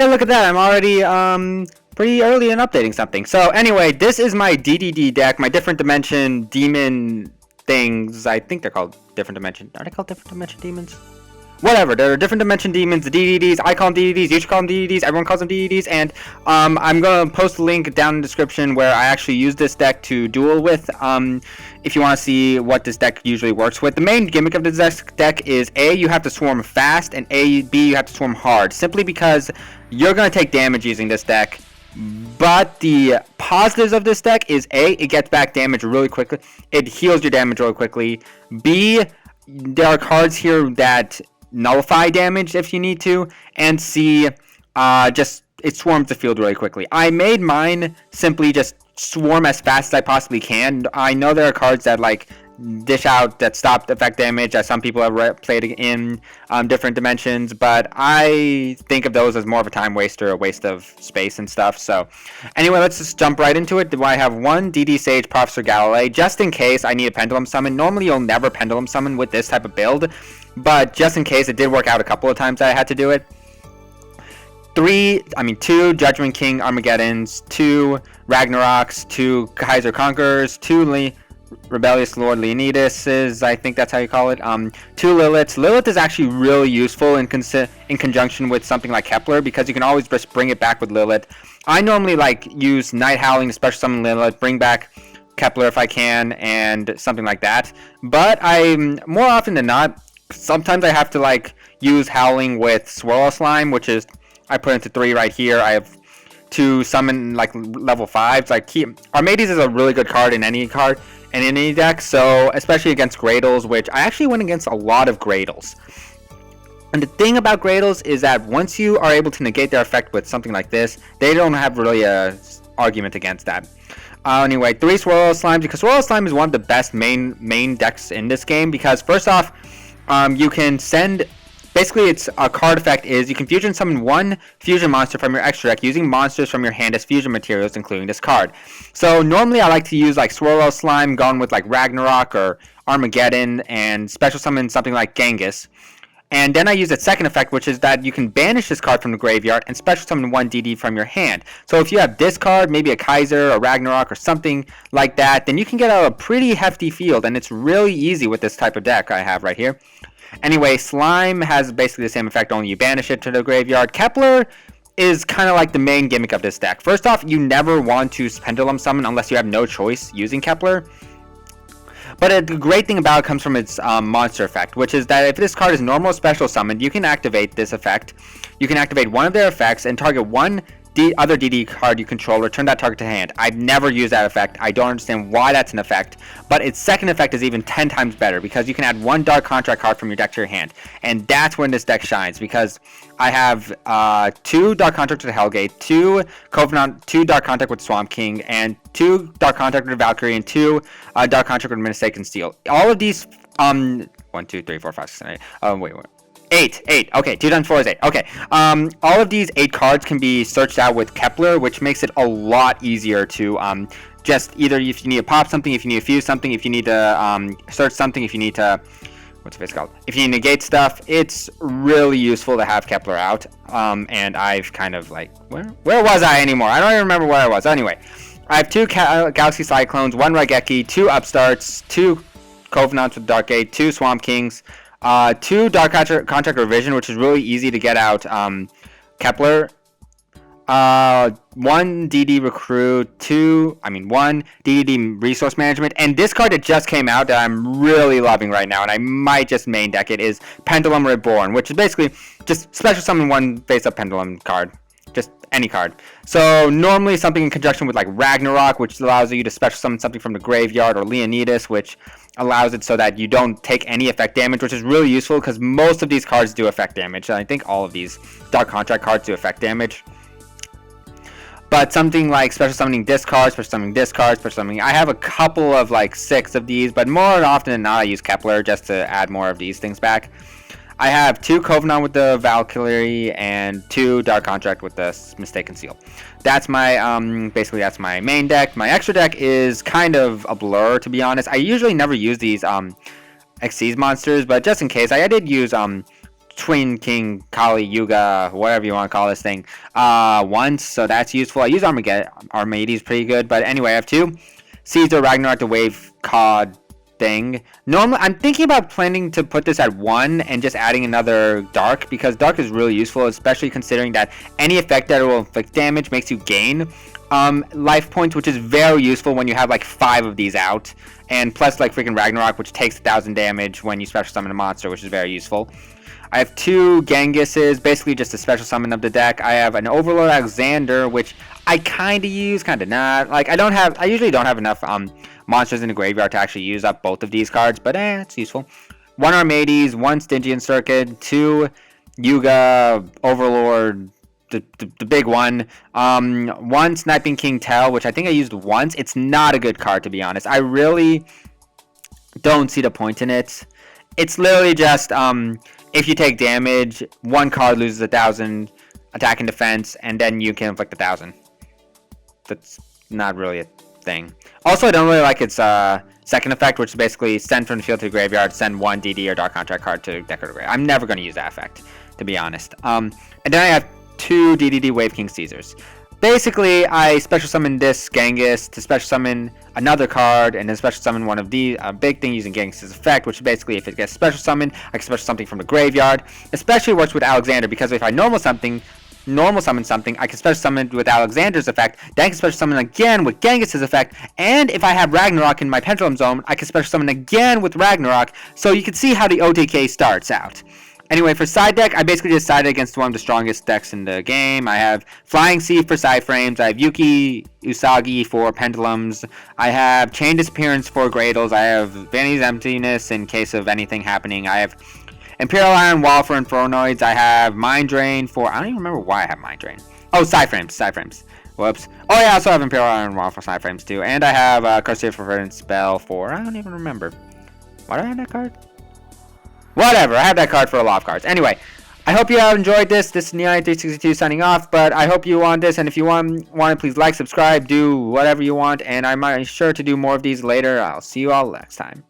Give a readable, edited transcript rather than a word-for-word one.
Hey, look at that. I'm already pretty early in updating something. So anyway, this is my DDD deck, my different dimension demon things. I think they're called different dimension. Are they called different dimension demons? Whatever, there are different dimension demons, the DDDs, I call them DDDs, you should call them DDDs, everyone calls them DDDs, and I'm going to post a link down in the description where I actually use this deck to duel with, if you want to see what this deck usually works with. The main gimmick of this deck is A, you have to swarm fast, and B, you have to swarm hard, simply because you're going to take damage using this deck. But the positives of this deck is A, it gets back damage really quickly, it heals your damage really quickly, B, there are cards here that nullify damage if you need to, and C, just it swarms the field really quickly. I made mine simply just swarm as fast as I possibly can. I know there are cards that like dish out that stop effect damage, as some people have played in different dimensions, but I think of those as more of a time waster, a waste of space and stuff. So anyway, let's just jump right into it. I have one DD Sage Professor Galilei, just in case I need a pendulum summon. Normally you'll never pendulum summon with this type of build, but just in case, it did work out a couple of times I had to do it. Two Judgment King Armageddons, 2 Ragnaroks, 2 Kaiser Conquerors, 2 Rebellious Lord Leonidas, I think that's how you call it. 2 Liliths. Lilith is actually really useful in conjunction with something like Kepler, because you can always just bring it back with Lilith. I normally like use Night Howling to special summon Lilith, bring back Kepler if I can, and something like that. But I'm more often than not, sometimes I have to like use Howling with Swirl Slime, which is I put into 3 right here. I have 2 summon like level 5s. Like Armades is a really good card in any deck, so especially against Gradles, which I actually went against a lot of Gradles. And the thing about Gradles is that once you are able to negate their effect with something like this, they don't have really a argument against that. Anyway, 3 Swirl Slimes, because Swirl Slime is one of the best main decks in this game, because first off, you can send, basically it's a card effect is you can fusion summon 1 fusion monster from your extra deck using monsters from your hand as fusion materials, including this card. So normally I like to use like Swirl Slime going with like Ragnarok or Armageddon, and special summon something like Genghis. And then I use its second effect, which is that you can banish this card from the graveyard and special summon 1 DD from your hand. So if you have this card, maybe a Kaiser, a Ragnarok, or something like that, then you can get out a pretty hefty field, and it's really easy with this type of deck I have right here. Anyway, Slime has basically the same effect, only you banish it to the graveyard. Kepler is kind of like the main gimmick of this deck. First off, you never want to pendulum summon unless you have no choice using Kepler. But the great thing about it comes from its monster effect, which is that if this card is normal special summoned, you can activate this effect. You can activate one of their effects and target one other DD card you control, return that target to hand. I've never used that effect. I don't understand why that's an effect, but its second effect is even 10 times better, because you can add 1 Dark Contract card from your deck to your hand. And that's when this deck shines, because I have 2 Dark Contract with the Hellgate, 2 Covenant, 2 Dark Contract with Swamp King, and 2 Dark Contract with Valkyrie, and 2 Dark Contract with Mistaken Steel. All of these, 1, 2, 3, 4, 5, 6, 7, 8, wait. 8. Okay, 2 times 4 is 8. Okay. All of these 8 cards can be searched out with Kepler, which makes it a lot easier to just either if you need to pop something, if you need to fuse something, if you need to search something, if you need to, what's it called? If you need to negate stuff, it's really useful to have Kepler out. And I've kind of like, where was I anymore? I don't even remember where I was. Anyway, I have 2 Galaxy Cyclones, 1 Raigeki, 2 Upstarts, 2 Covenants with Dark Gate, 2 Swamp Kings, 2 Dark Contract Revision, which is really easy to get out Kepler, 1 DD Recruit, 1 DD Resource Management, and this card that just came out that I'm really loving right now, and I might just main deck it, is Pendulum Reborn, which is basically just special summon 1 face-up Pendulum card. Just any card. So normally something in conjunction with like Ragnarok, which allows you to special summon something from the graveyard, or Leonidas, which allows it so that you don't take any effect damage, which is really useful because most of these cards do effect damage. I think all of these Dark Contract cards do effect damage. But something like special summoning this card, special summoning this card, special summoning, I have a couple of like 6 of these, but more often than not I use Kepler just to add more of these things back. I have 2 Covenant with the Valkyrie and 2 Dark Contract with the Mistaken Seal. That's my, basically that's my main deck. My extra deck is kind of a blur, to be honest. I usually never use these Xyz monsters, but just in case, I did use Twin King, Kali, Yuga, whatever you want to call this thing, once, so that's useful. I use Armades pretty good, but anyway, I have 2. Caesar, Ragnarok, the Wave Cod thing. Normally, I'm thinking about planning to put this at 1 and just adding another Dark, because Dark is really useful, especially considering that any effect that will inflict damage makes you gain life points, which is very useful when you have like 5 of these out, and plus like freaking Ragnarok, which takes 1,000 damage when you special summon a monster, which is very useful. I have 2 Gengises, basically just a special summon of the deck. I have an Overlord Alexander, which I kind of use, kind of not. Like, I usually don't have enough monsters in the graveyard to actually use up both of these cards, but it's useful. 1 Armades, 1 Stygian Circuit, 2 Yuga, Overlord, the big one. 1 Sniping King Tell, which I think I used once. It's not a good card, to be honest. I really don't see the point in it. It's literally just, if you take damage, 1 card loses 1,000 attack and defense, and then you can inflict 1,000. That's not really a thing. Also, I don't really like its second effect, which is basically send from the field to the graveyard, send 1 DD or Dark Contract card to deck or the graveyard. I'm never going to use that effect, to be honest. And then I have 2 DDD Wave King Caesars. Basically, I special summon this Genghis to special summon another card, and then special summon one of these. A big thing using Genghis' effect, which is basically if it gets special summoned, I can special something from the graveyard. Especially works with Alexander, because if I normal summon something, I can special summon with Alexander's effect, then I can special summon again with Genghis' effect, and if I have Ragnarok in my Pendulum Zone, I can special summon again with Ragnarok, so you can see how the OTK starts out. Anyway, for side deck, I basically just sided against one of the strongest decks in the game. I have Flying Sea for side frames, I have Yuki Usagi for pendulums, I have Chain Disappearance for Gradles, I have Vanity's Emptiness in case of anything happening, I have Imperial Iron Wall for Infernoids, I have Mind Drain for... I don't even remember why I have Mind Drain. Oh, side frames. Whoops. Oh yeah, I also have Imperial Iron Wall for side frames too, and I have Curse of Forbidden Spell for... I don't even remember. Why do I have that card? Whatever, I have that card for a lot of cards. Anyway, I hope you have enjoyed this. This is Neon362 signing off, but I hope you want this, and if you want to, please like, subscribe, do whatever you want, and I'm sure to do more of these later. I'll see you all next time.